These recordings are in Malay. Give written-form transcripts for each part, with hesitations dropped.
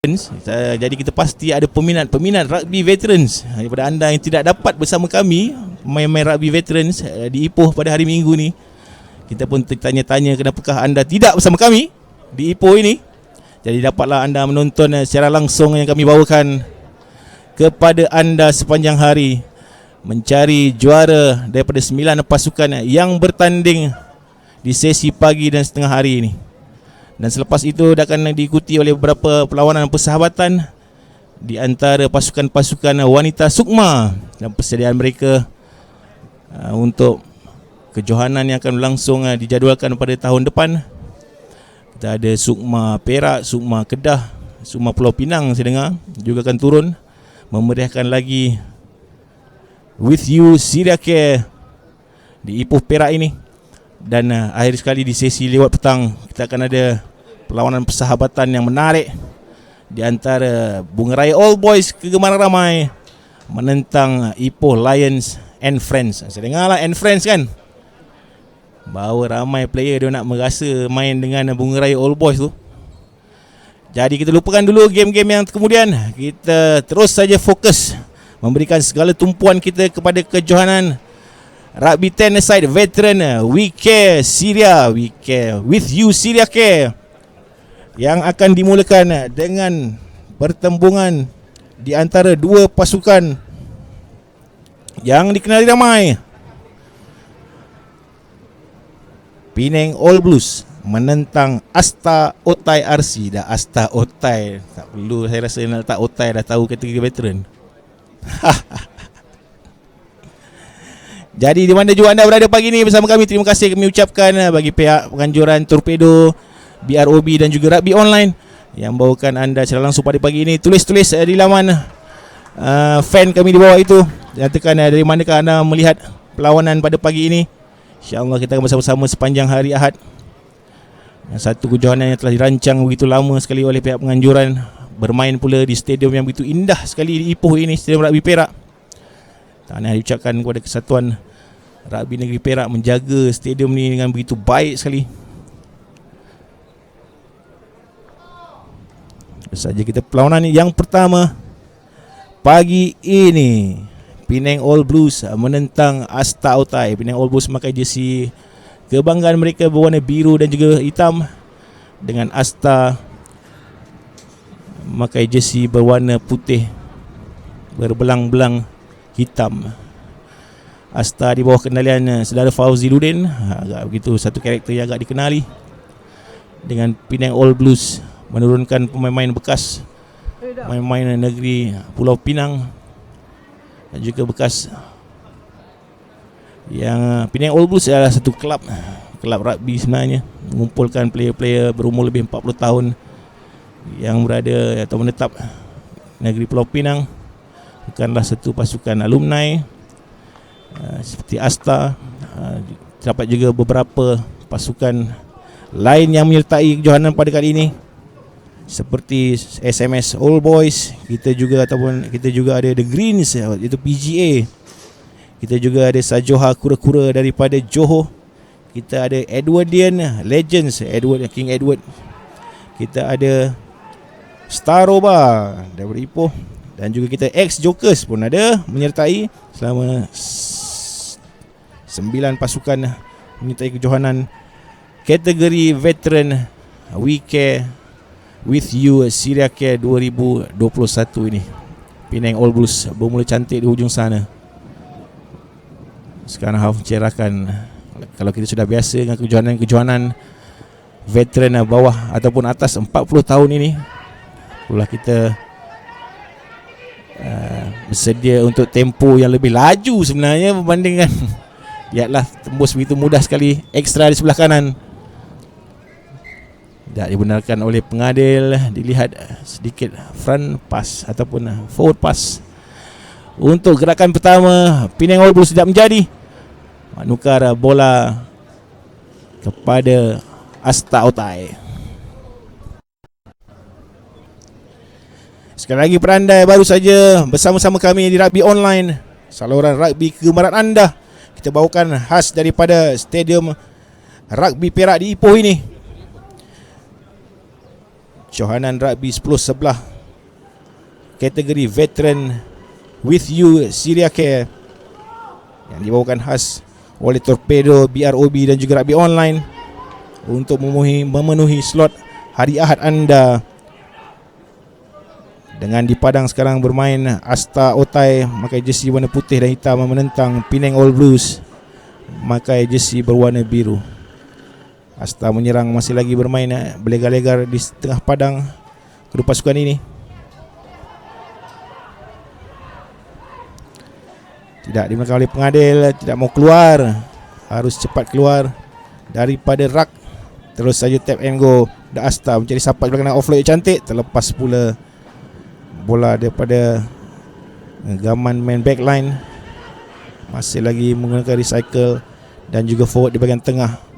Jadi kita pasti ada peminat rugby veterans. Daripada anda yang tidak dapat bersama kami main-main rugby veterans di Ipoh pada hari Minggu ni, kita pun tanya-tanya kenapakah anda tidak bersama kami di Ipoh ini. Jadi dapatlah anda menonton secara langsung yang kami bawakan kepada anda sepanjang hari, mencari juara daripada 9 pasukan yang bertanding di sesi pagi dan setengah hari ini. Dan selepas itu akan diikuti oleh beberapa perlawanan persahabatan di antara pasukan-pasukan wanita Sukma dan persediaan mereka untuk kejohanan yang akan berlangsung dijadualkan pada tahun depan. Kita ada Sukma Perak, Sukma Kedah, Sukma Pulau Pinang saya dengar juga akan turun memeriahkan lagi With You Syria Care di Ipoh Perak ini. Dan akhir sekali di sesi lewat petang kita akan ada perlawanan persahabatan yang menarik di antara Bunga Raya All Boys kegemaran ramai menentang Ipoh Lions and Friends. Saya dengar lah and Friends kan, bahawa ramai player dia nak merasa main dengan Bunga Raya All Boys tu. Jadi kita lupakan dulu game-game yang kemudian, kita terus saja fokus memberikan segala tumpuan kita kepada kejohanan Rugby 10-a-side veteran We Care Syria, We Care With You Syria Care, yang akan dimulakan dengan pertembungan di antara dua pasukan yang dikenali ramai. Penang All Blues menentang Asta Otai RC. Dah Asta Otai, tak perlu saya rasa nak letak Otai, dah tahu kategori veteran. Jadi di mana juga anda berada pagi ni bersama kami, terima kasih kami ucapkan bagi pihak penganjuran Torpedo, BROB dan juga Rugby Online yang bawakan anda secara langsung pada pagi ini. Tulis-tulis di laman fan kami di bawah itu, nyatakan dari manakah anda melihat perlawanan pada pagi ini. InsyaAllah kita akan bersama-sama sepanjang hari Ahad. Satu kejohanan yang telah dirancang begitu lama sekali oleh pihak penganjuran, bermain pula di stadium yang begitu indah sekali di Ipoh ini, Stadium Rugby Perak. Tahniah diucapkan kepada Kesatuan Rugby Negeri Perak menjaga stadium ni dengan begitu baik sekali. Saja kita perlawanan yang pertama pagi ini, Penang All Blues menentang Asta Otai. Penang All Blues memakai jersey kebanggaan mereka berwarna biru dan juga hitam, dengan Asta memakai jersey berwarna putih berbelang-belang hitam. Asta di bawah kendalian saudara Fauzi Ludin, agak begitu satu karakter yang agak dikenali, dengan Penang All Blues menurunkan pemain-pemain bekas, pemain-pemain negeri Pulau Pinang dan juga bekas. Yang Penang All Blues adalah satu kelab rugby sebenarnya, mengumpulkan player-player berumur lebih 40 tahun yang berada atau menetap negeri Pulau Pinang. Bukanlah satu pasukan alumni seperti Asta. Terdapat juga beberapa pasukan lain yang menyertai kejohanan pada kali ini, seperti SMS All Boys. Kita juga ada The Greens, iaitu PGA. Kita juga ada Sajoha Kura-Kura daripada Johor. Kita ada Edwardian Legends, King Edward. Kita ada Staroba daripada Ipoh, dan juga kita Ex-Jokers pun ada menyertai. Selama 9 pasukan menyertai kejohanan kategori veteran We Care With You Syria Care 2021 ini. Penang All Blues bermula cantik di hujung sana. Sekarang harus mencerahkan. Kalau kita sudah biasa dengan kejohanan-kejohanan veteran bawah ataupun atas 40 tahun ini, pula kita bersedia untuk tempo yang lebih laju sebenarnya berbandingkan. Lihatlah, tembus begitu mudah sekali ekstra di sebelah kanan. Tak dibenarkan oleh pengadil. Dilihat sedikit front pass ataupun forward pass. Untuk gerakan pertama, Penang All Blues tidak menjadi. Menukar bola kepada Asta Otai. Sekali lagi perandai baru saja bersama-sama kami di Rugby Online, saluran rugby kegemaran anda. Kita bawakan khas daripada Stadium Rugby Perak di Ipoh ini. Johanan Rugby 10 sebelah kategori Veteran With You Syria Care yang dibawakan khas oleh Torpedo, BROB dan juga Rugby Online untuk memenuhi slot hari Ahad anda. Dengan di padang sekarang bermain Asta Otai memakai jersey warna putih dan hitam menentang Penang All Blues memakai jersey berwarna biru. Asta menyerang, masih lagi bermain berlegar-legar di tengah padang kedua pasukan ini. Tidak dimenangkan oleh pengadil, tidak mau keluar, harus cepat keluar daripada rak. Terus saja tap and go. The Asta mencari sapat belakang offload cantik, terlepas pula bola daripada gaman main backline. Masih lagi menggunakan recycle dan juga forward di bahagian tengah.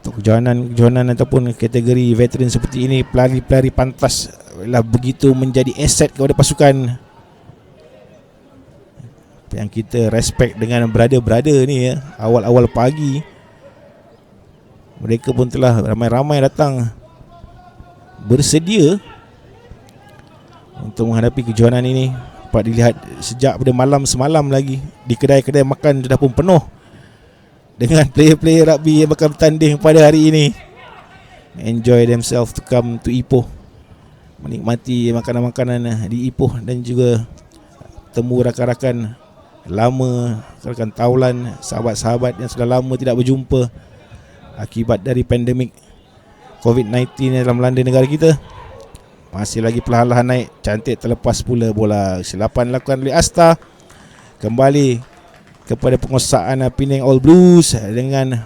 Untuk kejohanan ataupun kategori veteran seperti ini, pelari-pelari pantas adalah begitu menjadi aset kepada pasukan. Yang kita respect dengan brother-brother ni ya, awal-awal pagi mereka pun telah ramai-ramai datang bersedia untuk menghadapi kejohanan ini. Dapat dilihat sejak pada malam semalam lagi di kedai-kedai makan sudah pun penuh dengan player-player rugby yang bakal bertanding pada hari ini. Enjoy themselves to come to Ipoh, menikmati makanan-makanan di Ipoh dan juga temu rakan-rakan lama, rakan taulan, sahabat-sahabat yang sudah lama tidak berjumpa akibat dari pandemik COVID-19 dalam melanda negara kita. Masih lagi perlahan-lahan naik, cantik, terlepas pula bola. Silapan dilakukan oleh Asta. Kembali kepada penguasaan Penang All Blues dengan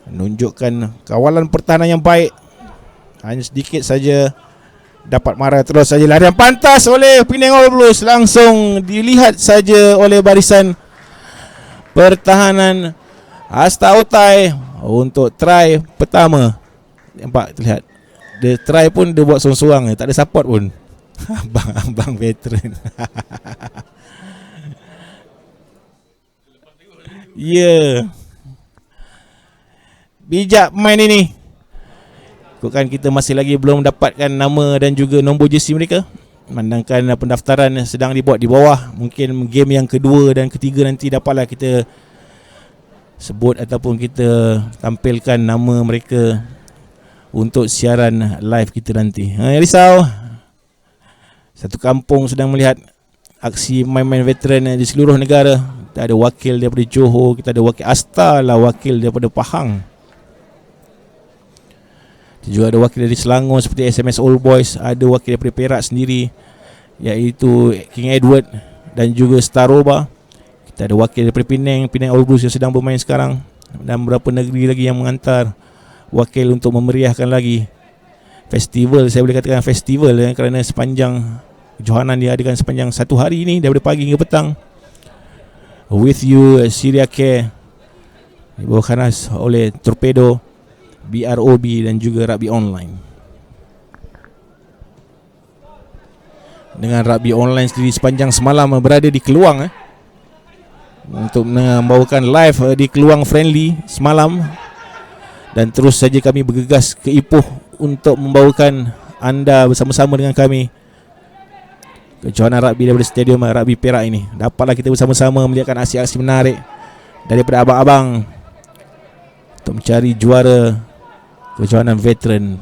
menunjukkan kawalan pertahanan yang baik. Hanya sedikit saja dapat marah, terus saja larian pantas oleh Penang All Blues, langsung dilihat saja oleh barisan pertahanan Asta Otai untuk try pertama. Nampak terlihat dia try pun dia buat sorang-sorang, tak ada support pun. Abang veteran. Ya, bijak main ini. Bukan kita masih lagi belum dapatkan nama dan juga nombor jersey mereka. Memandangkan pendaftaran sedang dibuat di bawah, mungkin game yang kedua dan ketiga nanti dapatlah kita sebut ataupun kita tampilkan nama mereka untuk siaran live kita nanti. Risau, satu kampung sedang melihat aksi main-main veteran di seluruh negara. Kita ada wakil daripada Johor, kita ada wakil Asta lah, wakil daripada Pahang. Kita juga ada wakil dari Selangor seperti SMS All Boys, ada wakil daripada Perak sendiri iaitu King Edward dan juga Staroba. Kita ada wakil daripada Penang All Blues yang sedang bermain sekarang, dan beberapa negeri lagi yang mengantar wakil untuk memeriahkan lagi festival. Saya boleh katakan festival kerana sepanjang kejohanan diadakan sepanjang satu hari ini daripada pagi hingga petang. With You Syria Care dibawakan oleh Torpedo, BROB dan juga Rugby Online. Dengan Rugby Online sendiri sepanjang semalam berada di Keluang untuk membawakan live di Keluang Friendly semalam. Dan terus saja kami bergegas ke Ipoh untuk membawakan anda bersama-sama dengan kami kejohanan rugby daripada Stadium Rugby Perak ini. Dapatlah kita bersama-sama melihatkan aksi-aksi menarik daripada abang-abang untuk mencari juara kejohanan veteran.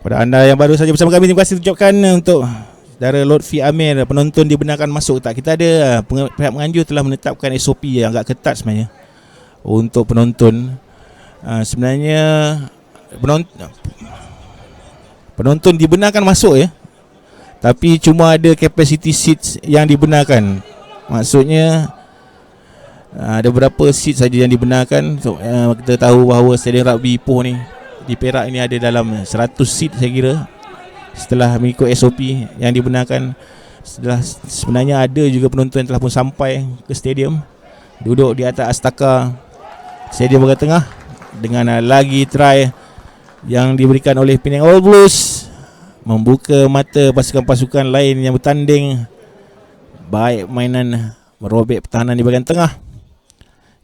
Pada anda yang baru saja bersama kami, terima kasih ucapkan untuk saudara Lutfi Amir. Penonton dibenarkan masuk tak? Kita ada pihak penganjur telah menetapkan SOP yang agak ketat sebenarnya untuk penonton. Sebenarnya penonton dibenarkan masuk ya, tapi cuma ada capacity seats yang dibenarkan. Maksudnya ada berapa seat saja yang dibenarkan. Kita tahu bahawa stadium rugby Ipoh ni di Perak ini ada dalam 100 seat saya kira. Setelah mengikut SOP yang dibenarkan, sebenarnya ada juga penonton yang telah pun sampai ke stadium, duduk di atas astaka stadium bahagian tengah dengan lagi try yang diberikan oleh Penang All Blues membuka mata pasukan-pasukan lain yang bertanding, baik mainan merobek pertahanan di bahagian tengah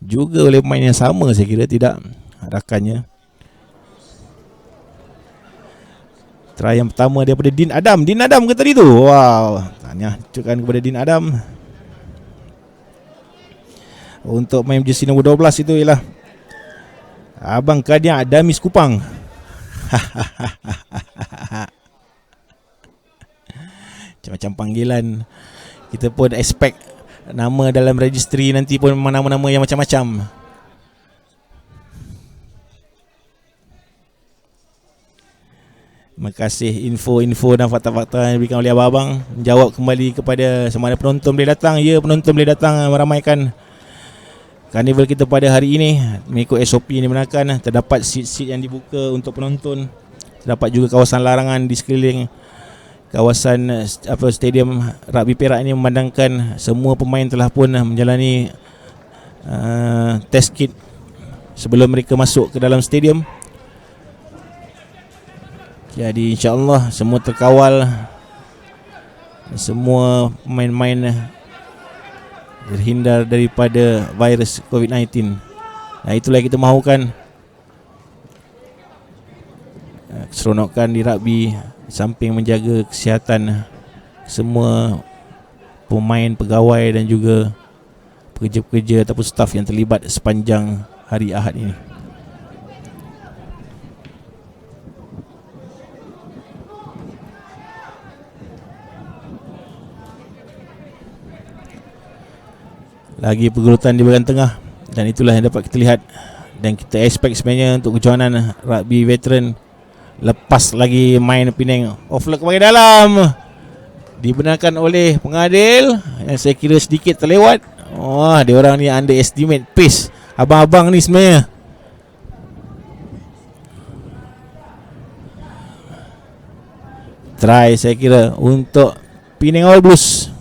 juga oleh pemain yang sama saya kira, tidak rakannya. Try yang pertama daripada Din Adam. Din Adam ke tadi tu? Wow, tanya tunjukkan kepada Din Adam. Untuk main jersey nombor 12 itu ialah Abang Kadiak Damis Kupang. Macam-macam panggilan. Kita pun expect nama dalam registry nanti pun memang nama-nama yang macam-macam. Terima kasih info-info dan fakta-fakta yang diberikan oleh abang-abang. Menjawab kembali kepada sama ada penonton boleh datang. Ya, penonton boleh datang meramaikan karnival kita pada hari ini. Mengikut SOP yang dibenarkan, terdapat seat-seat yang dibuka untuk penonton. Terdapat juga kawasan larangan di sekeliling kawasan stadium rugby Perak ini, memandangkan semua pemain telah pun menjalani test kit sebelum mereka masuk ke dalam stadium. Jadi insya-Allah semua terkawal, semua pemain-pemain terhindar daripada virus COVID-19. Nah, itulah yang kita mahukan. Keseronokan di rugby samping menjaga kesihatan semua pemain, pegawai dan juga pekerja-pekerja ataupun staf yang terlibat sepanjang hari Ahad ini. Lagi pergelutan di bahagian tengah, dan itulah yang dapat kita lihat dan kita expect sebenarnya untuk kejohanan rugby veteran. Lepas lagi main Penang off leg ke bahagian dalam, dibenarkan oleh pengadil yang saya kira sedikit terlewat. Wah, dia orang ni underestimate pace abang-abang ni sebenarnya. Try saya kira untuk Penang All Blues.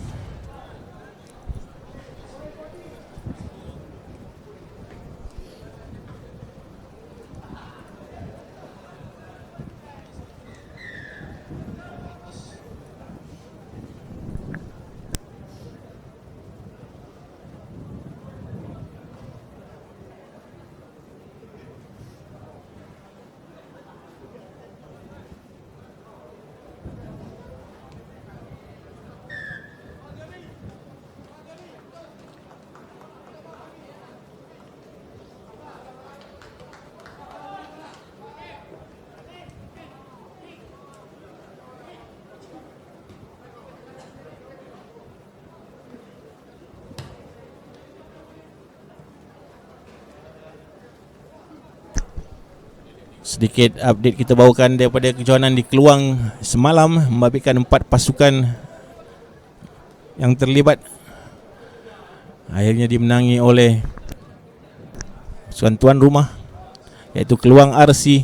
Sedikit update kita bawakan daripada kejohanan di Keluang semalam, membabitkan 4 pasukan yang terlibat akhirnya dimenangi oleh pasukan tuan rumah, iaitu Keluang RC,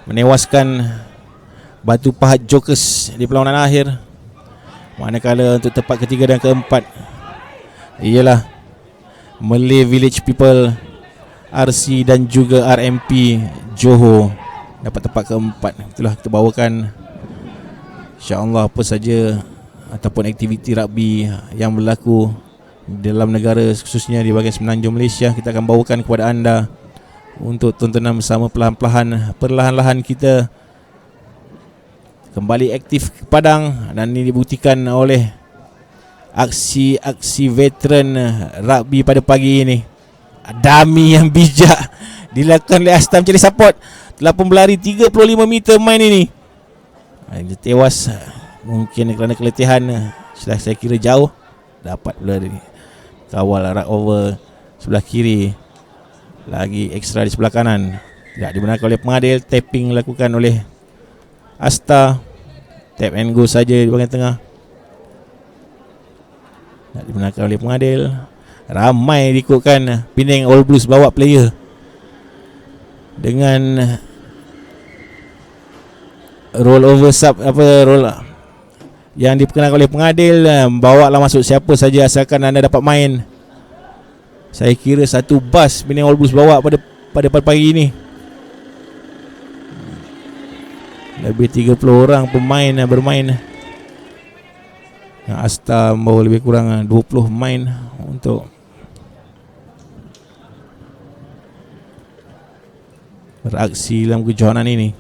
menewaskan Batu Pahat Jokers di perlawanan akhir. Manakala untuk tempat ketiga dan keempat ialah Malay Village People RC dan juga RMP Johor dapat tempat keempat. Itulah kita bawakan insya-Allah apa saja ataupun aktiviti rugby yang berlaku dalam negara, khususnya di bahagian semenanjung Malaysia, kita akan bawakan kepada anda untuk tontonan bersama. Perlahan-lahan kita kembali aktif ke Padang, dan ini dibuktikan oleh aksi-aksi veteran rugby pada pagi ini. Dummy yang bijak dilakukan oleh Astam mencari support. Telah pun berlari 35 meter main ini. Dia tewas mungkin kerana keletihan. Setelah saya kira jauh, dapat pula dia kawal rak over sebelah kiri. Lagi ekstra di sebelah kanan. Tidak dibenarkan oleh pengadil. Tapping dilakukan oleh Asta. Tap and go saja di bahagian tengah. Tak dibenarkan oleh pengadil. Ramai diikutkan Penang All Blues bawa player dengan roll over sub roll yang diperkenalkan oleh pengadil. Bawa lah masuk siapa saja asalkan anda dapat main. Saya kira satu bas Penang All Blues bawa pada pagi ini. Lebih 30 orang pemain bermain. Asta membawa lebih kurang 20 main untuk beraksi dalam kejohanan ini.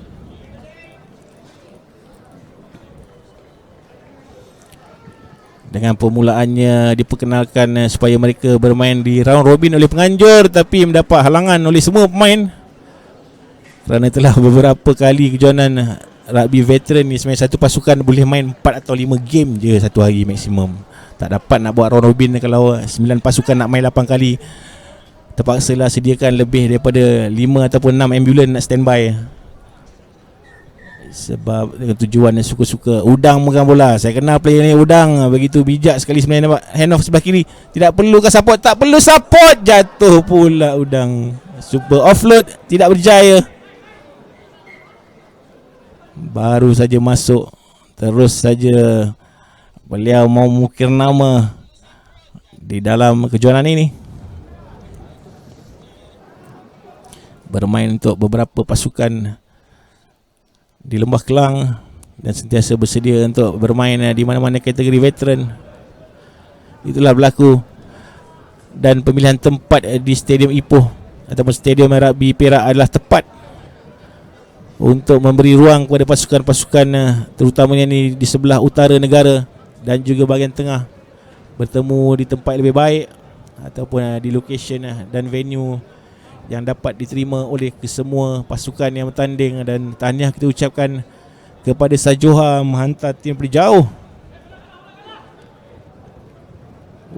Dengan permulaannya diperkenalkan supaya mereka bermain di round robin oleh penganjur, tapi mendapat halangan oleh semua pemain kerana telah beberapa kali kejohanan rugby veteran ni sebenarnya satu pasukan boleh main 4 atau 5 game je satu hari maksimum. Tak dapat nak buat round robin kalau 9 pasukan nak main 8 kali. Terpaksalah sediakan lebih daripada 5 ataupun 6 ambulans nak standby. Sebab dengan tujuan yang suka-suka. Udang megang bola. Saya kenal player ni, Udang. Begitu bijak sekali sebenarnya nampak hand off sebelah kiri. Tidak perlukan support. Tak perlu support. Jatuh pula Udang. Super offload. Tidak berjaya. Baru saja masuk. Terus saja beliau mau mengukir nama di dalam kejohanan ini. Bermain untuk beberapa pasukan di Lembah Kelang dan sentiasa bersedia untuk bermain di mana-mana kategori veteran. Itulah berlaku. Dan pemilihan tempat di Stadium Ipoh ataupun Stadium Rugby Perak adalah tepat untuk memberi ruang kepada pasukan-pasukan terutamanya ni di sebelah utara negara dan juga bahagian tengah bertemu di tempat lebih baik ataupun di location dan venue yang dapat diterima oleh kesemua pasukan yang bertanding. Dan tahniah kita ucapkan kepada Sajoha menghantar tim pergi jauh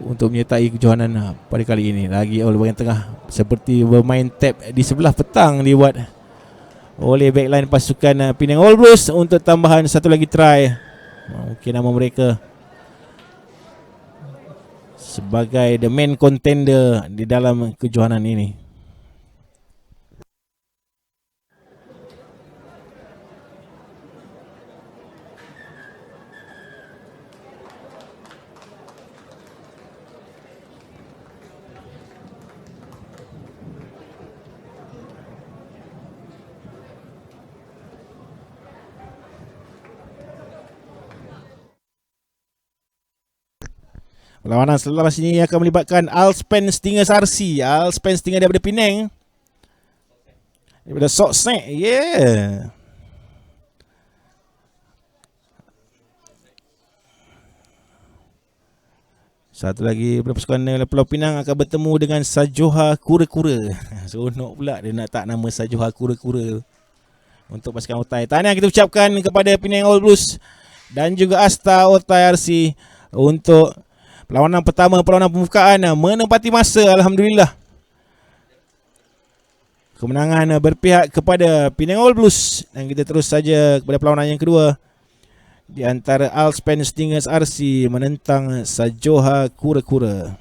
untuk menyertai kejohanan pada kali ini. Lagi oleh bahagian tengah seperti bermain tap di sebelah petang dibuat oleh backline pasukan Penang All Blues untuk tambahan satu lagi try. Mungkin nama mereka sebagai the main contender di dalam kejohanan ini. Perlawanan selepas ini akan melibatkan Alspen Stingers RC. Alspen Stingers daripada Penang, daripada Sault Ste. Yeah. Satu lagi daripada pasukan Pulau Pinang akan bertemu dengan Sajoha Kura-Kura. Seronok pula dia nak tak nama Sajoha Kura-Kura untuk pasukan Otai. Tahniah kita ucapkan kepada Penang All Blues dan juga Asta Otai RC untuk perlawanan pertama, perlawanan pembukaan menempati masa. Alhamdulillah, kemenangan berpihak kepada Penang All Blues. Dan kita terus saja kepada perlawanan yang kedua di antara Alspen Stingers RC menentang Sajoha Kura-Kura.